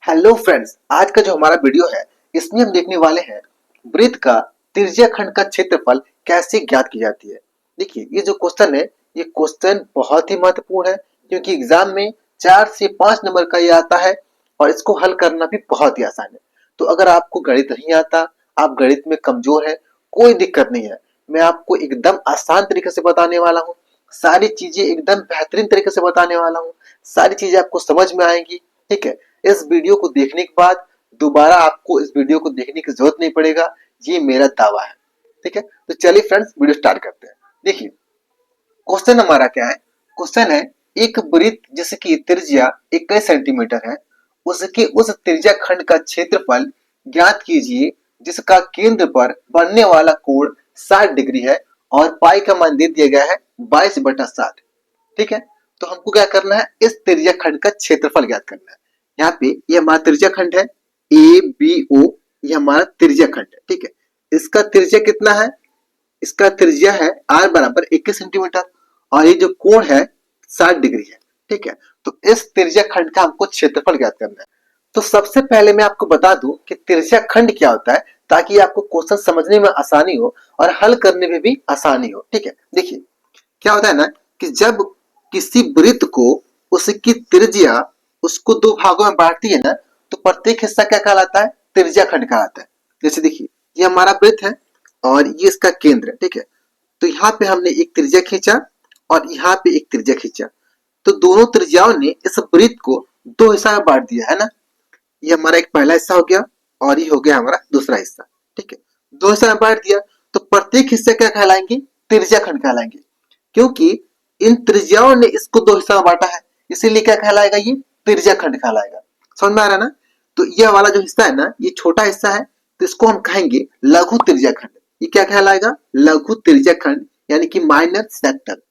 Hello friends, आज का जो हमारा वीडियो है इसमें हम देखने वाले हैं वृत्त का त्रिज्या खंड का क्षेत्रफल कैसे ज्ञात की जाती है। देखिए, ये जो क्वेश्चन है ये क्वेश्चन बहुत ही महत्वपूर्ण है क्योंकि एग्जाम में 4 से 5 नंबर का ये आता है और इसको हल करना भी बहुत ही आसान है। तो अगर आपको गणित नहीं आता, आप गणित में कमजोर है, कोई दिक्कत नहीं है। मैं आपको एकदम आसान तरीके से बताने वाला हूँ। सारी चीजें एकदम बेहतरीन तरीके से बताने वाला हूँ। सारी चीजें आपको समझ में आएंगी। ठीक है, इस वीडियो को देखने के बाद दोबारा आपको इस वीडियो को देखने की जरूरत नहीं पड़ेगा, ये मेरा दावा है। ठीक है, तो चलिए फ्रेंड्स वीडियो स्टार्ट करते हैं। देखिए, क्वेश्चन हमारा क्या है। क्वेश्चन है, एक वृत्त जिसकी त्रिज्या 21 सेंटीमीटर है, उसके उस त्रिज्या खंड का क्षेत्रफल ज्ञात कीजिए जिसका केंद्र पर बनने वाला कोण 60 डिग्री है और पाई का मान दे दिया गया है 22/60। ठीक है, तो हमको क्या करना है, इस त्रिज्या खंड का क्षेत्रफल ज्ञात करना है। यहाँ पे ये हमारा त्रिज्या खंड है ए बी ओ, ये हमारा त्रिज्या खंड है। ठीक है, इसका त्रिज्या कितना है, इसका त्रिज्या है आर बराबर 21 सेंटीमीटर और ये जो कोण है 60 डिग्री है। ठीक है, तो इस त्रिज्या खंड का हमको क्षेत्रफल ज्ञात करना है। तो सबसे पहले मैं आपको बता दूं कि त्रिज्या खंड क्या होता है ताकि आपको क्वेश्चन समझने में आसानी हो और हल करने में भी आसानी हो। ठीक है, देखिए क्या होता है ना कि जब किसी वृत्त को उसकी त्रिज्या उसको दो भागों में बांटती है ना, तो प्रत्येक हिस्सा क्या कहलाता है, त्रिज्या खंड कहलाता है। जैसे देखिए, ये हमारा वृत्त है और ये इसका केंद्र है। ठीक है, तो यहाँ पे हमने एक त्रिज्या खींचा और यहाँ पे एक त्रिज्या खींचा, तो दोनों त्रिज्याओं ने इस वृत्त को दो हिस्सा में बांट दिया है ना। ये हमारा एक पहला हिस्सा हो गया और ये हो गया हमारा दूसरा हिस्सा। ठीक है, दो हिस्सा में बांट दिया, तो प्रत्येक हिस्से क्या कहलाएंगे, त्रिज्या खंड कहलाएंगे। क्योंकि इन त्रिज्याओं ने इसको दो हिस्सा में बांटा है, इसीलिए क्या कहलाएगा, ये त्रिज्या खंड कहलाएगा। समझ में आ रहा है ना। तो यह वाला जो हिस्सा है ना, ये छोटा हिस्सा है, तो इसको हम कहेंगे लघु त्रिज्या खंड। ये क्या कहलाएगा, लघु त्रिज्या खंड, यानी कि माइनर सेक्टर।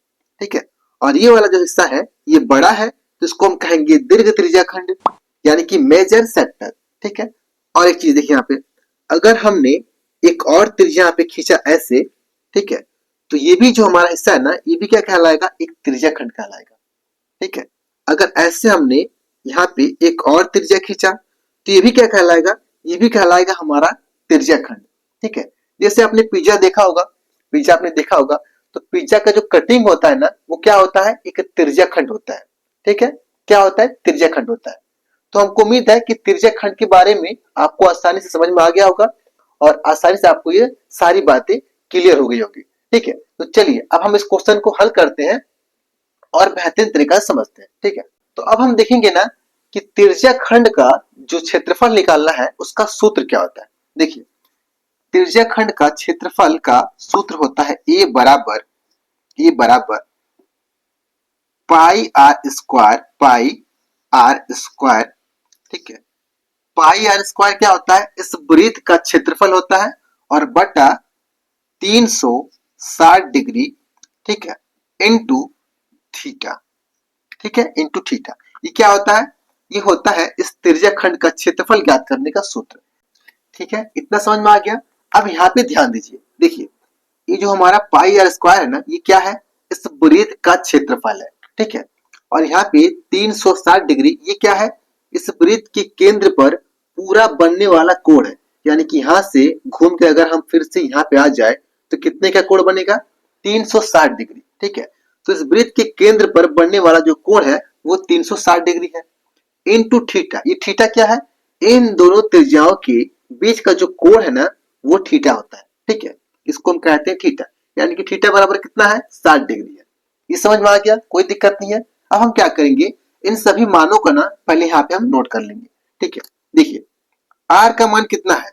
ठीक है, और ये वाला जो हिस्सा है ये बड़ा है, तो इसको हम कहेंगे दीर्घ त्रिज्या खंड, यानी कि मेजर सेक्टर। ठीक है, और एक चीज देखिए यहाँ पे, अगर हमने एक और त्रिज्या यहाँ पे खींचा ऐसे, ठीक है, तो ये भी जो हमारा हिस्सा है ना, ये भी क्या कहलाएगा, एक त्रिज्या खंड कहलाएगा। ठीक है, अगर ऐसे हमने यहाँ पे एक और त्रिज्या खींचा, तो ये भी क्या कहलाएगा, ये भी कहलाएगा हमारा त्रिज्या खंड। ठीक है, जैसे आपने पिज्जा देखा होगा, पिज्जा आपने देखा होगा, तो पिज्जा का जो कटिंग होता है ना, वो क्या होता है, एक त्रिज्या खंड होता है। ठीक है, क्या होता है, त्रिज्या खंड होता है। तो हमको उम्मीद है कि त्रिज्या खंड के बारे में आपको आसानी से समझ में आ गया होगा और आसानी से आपको ये सारी बातें क्लियर हो गई होगी। ठीक है, तो चलिए अब हम इस क्वेश्चन को हल करते हैं और बेहतरीन तरीका से समझते हैं। ठीक है, तो अब हम देखेंगे ना कि त्रिज्या खंड का जो क्षेत्रफल निकालना है उसका सूत्र क्या होता है। देखिए, त्रिज्या खंड का क्षेत्रफल का सूत्र होता है ए बराबर पाई आर स्क्वायर। ठीक है, पाई आर स्क्वायर क्या होता है, इस वृत्त का क्षेत्रफल होता है और बटा 360 डिग्री। ठीक है, इंटू थीटा। ठीक है, इंटू थीटा। ये क्या होता है, ये होता है इस त्रिज्या खंड का क्षेत्रफल ज्ञात करने का सूत्र। ठीक है, इतना समझ में आ गया। अब यहाँ पे ध्यान दीजिए, देखिए ये जो हमारा पाई आर स्क्वायर है ना, ये क्या है, इस वृत्त का क्षेत्रफल है। ठीक है, और यहाँ पे 360 डिग्री ये क्या है, इस वृत्त के केंद्र पर पूरा बनने वाला कोण है। यानी कि यहाँ से घूम के अगर हम फिर से यहाँ पे आ जाए तो कितने का कोण बनेगा, 360 डिग्री। ठीक है, तो इस वृत्त के केंद्र पर बनने वाला जो कोण है वो 360 डिग्री है। इनटू थीटा, ये थीटा क्या है, इन दोनों त्रिज्याओं के बीच का जो कोण है ना, वो थीटा होता है। ठीक है, इसको हम कहते हैं थीटा, यानी कि थीटा बराबर कितना है, 60 डिग्री है। ये समझ में आ गया, कोई दिक्कत नहीं है। अब हम क्या करेंगे, इन सभी मानों का ना पहले यहाँ पे हम नोट कर लेंगे। ठीक है, देखिए आर का मान कितना है,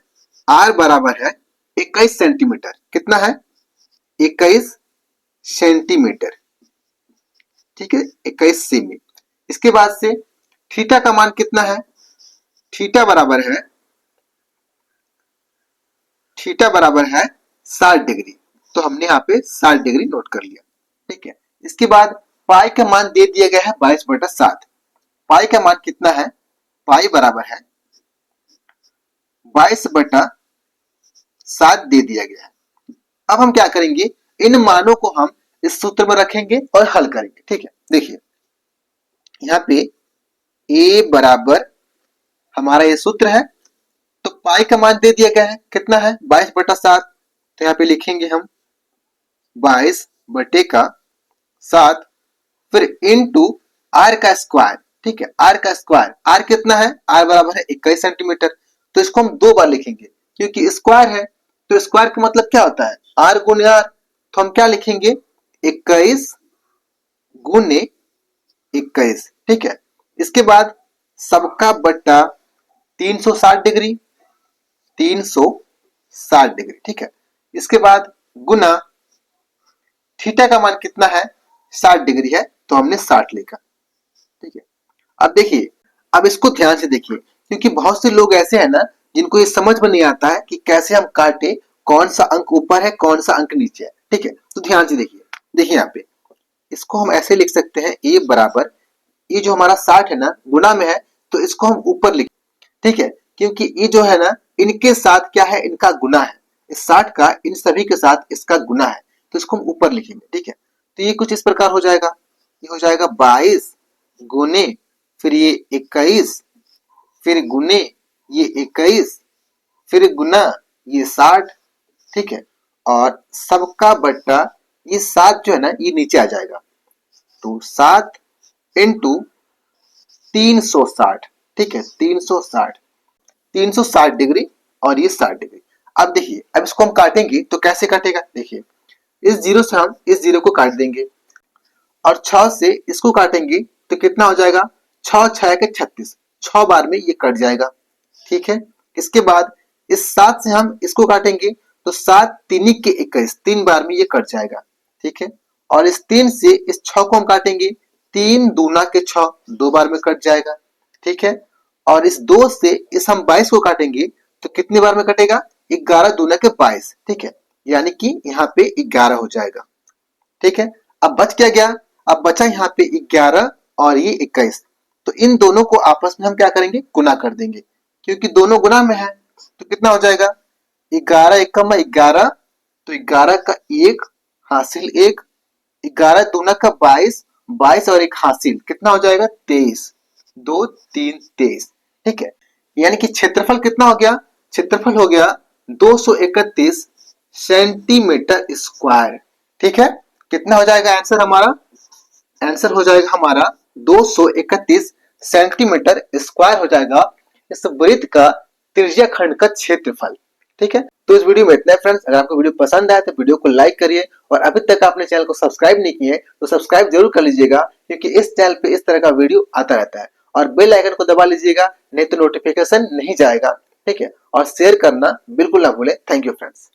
आर बराबर है 21 सेंटीमीटर। कितना है, 21 सेंटीमीटर। ठीक है, 21 सेमी। इसके बाद से थीटा का मान कितना है, थीटा बराबर है 60 डिग्री। तो हमने यहाँ पे 60 डिग्री नोट कर लिया। ठीक है, इसके बाद पाई का मान दे दिया गया है 22/7। पाई का मान कितना है, पाई बराबर है 22/7 दे दिया गया है। अब हम क्या करेंगे, इन मानों को हम इस सूत्र में रखेंगे और हल करेंगे। ठीक है, देखिए यहाँ पे a बराबर हमारा ये सूत्र है। तो पाई का मान दे दिया गया है, कितना है 22/7। तो यहाँ पे लिखेंगे हम 22/7, फिर इनटू आर का स्क्वायर। ठीक है, आर का स्क्वायर, आर कितना है, आर बराबर है 21 सेंटीमीटर। तो इसको हम 2 बार लिखेंगे क्योंकि स्क्वायर है। तो स्क्वायर का मतलब क्या होता है, आर गुने आर। तो हम क्या लिखेंगे, 21 गुने 21। ठीक है, इसके बाद सबका बट्टा 360 डिग्री, 360 डिग्री। ठीक है, इसके बाद गुना थीटा का मान कितना है, 60 डिग्री है, तो हमने 60 लिखा। ठीक है, अब देखिए, अब इसको ध्यान से देखिए क्योंकि बहुत से लोग ऐसे हैं ना जिनको ये समझ में नहीं आता है कि कैसे हम काटे, कौन सा अंक ऊपर है कौन सा अंक नीचे है। ठीक है, तो ध्यान से देखिए, देखिए यहाँ पे इसको हम ऐसे लिख सकते हैं, ए बराबर, ये जो हमारा 60 है ना गुना में है, तो इसको हम ऊपर लिख। ठीक है, क्योंकि ये जो है ना इनके साथ क्या है, इनका गुना है, इस 60 का इन सभी के साथ इसका गुना है, तो इसको हम ऊपर लिखेंगे। ठीक है, तो ये कुछ इस प्रकार हो जाएगा, ये हो जाएगा 22 गुने, फिर ये 21, फिर गुने ये 21, फिर गुना ये 60। ठीक है, और सबका बट्टा ये 7 जो है ना ये नीचे आ जाएगा, तो 7 इंटू 360। ठीक है, 360, 360 डिग्री और ये 60 डिग्री। अब देखिए, अब इसको हम काटेंगे तो कैसे कटेगा, देखिए इस जीरो से हम इस जीरो को काट देंगे और 6 से इसको काटेंगे तो कितना हो जाएगा, 6 6 के 36, 6 बार में ये कट जाएगा। ठीक है, इसके बाद इस 7 से हम इसको काटेंगे तो 7 3 के 21, 3 बार में ये कट जाएगा। ठीक है, और इस 3 से इस 6 को हम काटेंगे, 3 दूना के 6, 2 बार में कट जाएगा। ठीक है, और इस 2 से इस हम 22 को काटेंगे तो कितनी बार में कटेगा, 11 दूना के 22। ठीक है, यानी कि यहाँ पे 11 हो जाएगा। ठीक है, अब बच क्या गया, अब बचा यहाँ पे 11 और ये 21। तो इन दोनों को आपस में हम क्या करेंगे, गुना कर देंगे क्योंकि दोनों गुना में है। तो कितना हो जाएगा, 11 एकम 11, तो 11 का 1 हासिल 1, 11 दूना का 22, 22 और 1 हासिल, कितना हो जाएगा 23, 2 3 23। ठीक है, यानी कि क्षेत्रफल कितना हो गया, क्षेत्रफल हो गया 231 सेंटीमीटर स्क्वायर। ठीक है, कितना हो जाएगा आंसर हमारा, आंसर हो जाएगा हमारा 231 सेंटीमीटर स्क्वायर हो जाएगा इस वृत्त का त्रिज्या खंड का क्षेत्रफल। ठीक है, तो इस वीडियो में इतना है फ्रेंड्स। अगर आपको वीडियो पसंद आया तो वीडियो को लाइक करिए और अभी तक आपने चैनल को सब्सक्राइब नहीं किए तो सब्सक्राइब जरूर कर लीजिएगा क्योंकि इस चैनल पे इस तरह का वीडियो आता रहता है। और बेल आइकन को दबा लीजिएगा, नहीं तो नोटिफिकेशन नहीं जाएगा। ठीक है, और शेयर करना बिल्कुल ना भूलें। Thank you friends.